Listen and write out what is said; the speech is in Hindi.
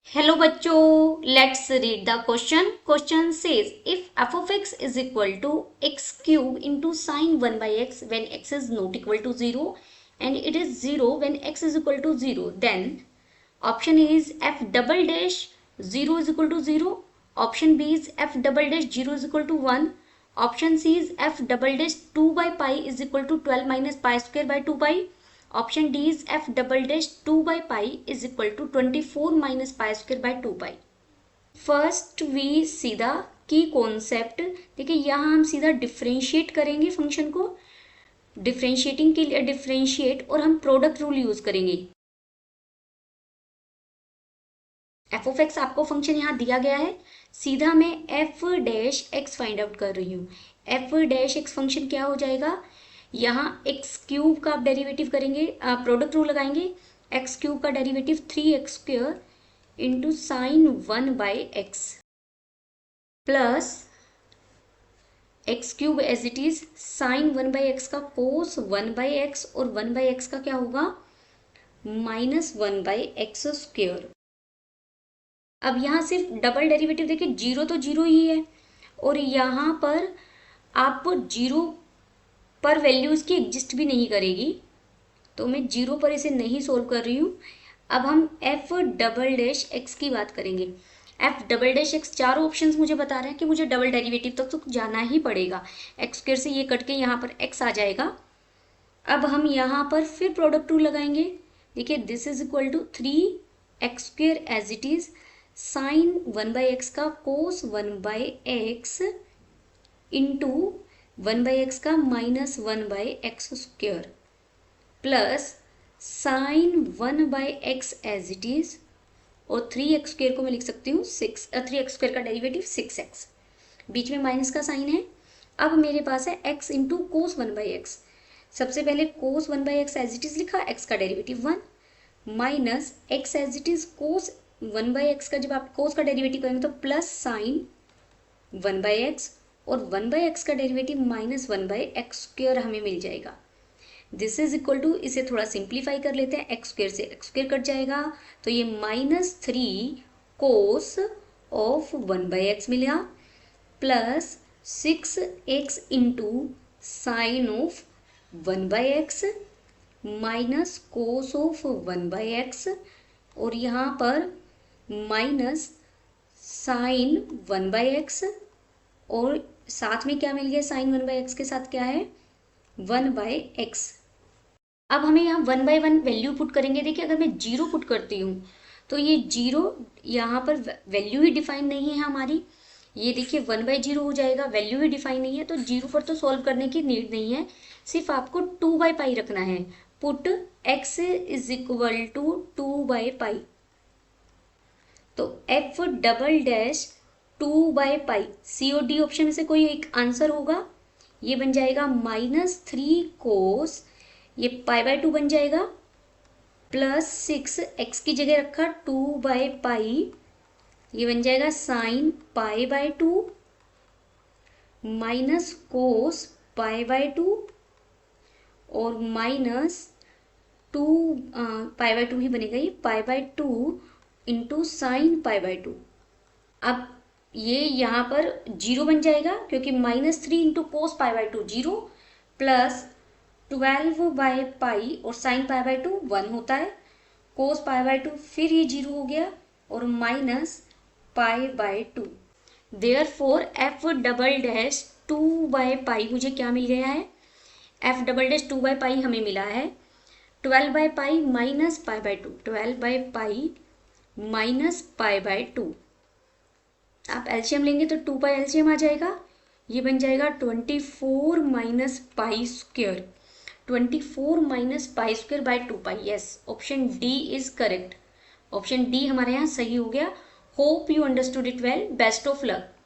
हेलो बच्चों, let's read the question. Question says if f of x is equal to x cube into sine 1 by x when x is not equal to 0 and it is 0 when x is equal to 0, then option A is f double dash 0 is equal to 0, option B is f double dash 0 is equal to 1, option C is f double dash 2 by pi is equal to 12 minus pi square by 2 pi, option D is F double dash 2 by pi is equal to 24 minus pi square by 2 pi. First we सीधा की कॉन्सेप्ट. देखिए यहाँ हम सीधा डिफ्रेंशिएट करेंगे फंक्शन को. डिफ्रेंशिएटिंग के लिए डिफ्रेंशिएट और हम प्रोडक्ट रूल यूज करेंगे. एफ ऑफ एक्स आपको फंक्शन यहाँ दिया गया है. सीधा मैं F dash x find out कर रही हूँ. एफ डैश एक्स फंक्शन क्या हो जाएगा. यहाँ एक्स क्यूब का आप डेरिवेटिव करेंगे, प्रोडक्ट रूल लगाएंगे. एक्स क्यूब का derivative 3x square into sine 1 by x plus x cube as it is sine 1 by x का कोस 1 बाई एक्स और 1 बाई एक्स का क्या होगा माइनस 1 बाई एक्स स्क्वेयर. अब यहाँ सिर्फ डबल डेरिवेटिव देखिए, जीरो तो जीरो ही है और यहाँ पर आप जीरो पर वैल्यू इसकी एग्जिस्ट भी नहीं करेगी, तो मैं जीरो पर इसे नहीं सोल्व कर रही हूँ. अब हम एफ डबल डैश एक्स की बात करेंगे. एफ डबल डैश एक्स चारों ऑप्शंस मुझे बता रहे हैं कि मुझे डबल डेरिवेटिव तक तो जाना ही पड़ेगा. एक्स स्क्वायर से ये कट के यहाँ पर एक्स आ जाएगा. अब हम यहाँ पर फिर प्रोडक्ट रूल लगाएंगे. देखिए this is equal to 3x square as it is sine 1 by x का cos 1 by x into 1 by x का minus 1 by x square plus sine 1 by x as it is और 3x स्क्वेयर को मैं लिख सकती हूँ 3x स्क्वेयर का डेरिवेटिव 6x, बीच में माइनस का साइन है. अब मेरे पास है x into cos 1 by x. सबसे पहले cos 1 by x as it is लिखा, x का derivative 1 minus x as it is cos 1 by x का जब आप कोस का डेरिवेटिव करेंगे तो प्लस साइन 1 बाई एक्स और 1 बाई एक्स का derivative minus 1 by x square हमें मिल जाएगा. दिस इज इक्वल टू, इसे थोड़ा सिंप्लीफाई कर लेते हैं. एक्स स्क्वेयर से एक्स स्क्वेयर कट जाएगा तो ये -3 कोस ऑफ 1 बाई एक्स मिलेगा plus 6x into sine of 1 by x minus cos of 1 by x और यहाँ पर माइनस साइन 1 बाई एक्स और साथ में क्या मिल गया, साइन 1 बाई एक्स के साथ क्या है 1 बाई एक्स. अब हमें यहाँ 1 बाई 1 वैल्यू पुट करेंगे. देखिए अगर मैं जीरो पुट करती हूँ तो ये जीरो यहाँ पर वैल्यू ही डिफाइन नहीं है हमारी. ये देखिए 1 बाई जीरो हो जाएगा, वैल्यू ही डिफाइन नहीं है तो जीरो पर तो सॉल्व करने की नीड नहीं है. सिर्फ आपको 2 बाई पाई रखना है. Put x is equal to 2 by pi. तो f double dash 2 by pi C और डी ऑप्शन में से कोई एक आंसर होगा. ये बन जाएगा -3 कोस, ये पाई बाई 2 बन जाएगा प्लस 6x की जगह रखा 2 बाई पाई, ये बन जाएगा sine pi by 2 minus cos pi by 2 और माइनस 2 पाई बाई 2 ही बनेगा, ये pi by 2 into sine pi by 2. अब ये यहाँ पर जीरो बन जाएगा क्योंकि -3 into cos pi by 2 zero plus 12 by pi और साइन पाई बाई 2 1 होता है, कोस पाई बाई 2 फिर ये जीरो हो गया और minus pi by 2. Therefore F double dash 2 by पाई मुझे क्या मिल गया है, एफ डबल डैश 2 बाई पाई हमें मिला है 12 by pi minus pi by 2, 12 by pi minus pi by 2. आप एलसीएम लेंगे तो 2 पाई एलसीएम आ जाएगा, ये बन जाएगा 24 minus pi square. 24 minus pi square by 2 pi. Yes, option D is correct. Option D हमारे यहाँ सही हो गया. Hope you understood it well. Best of luck.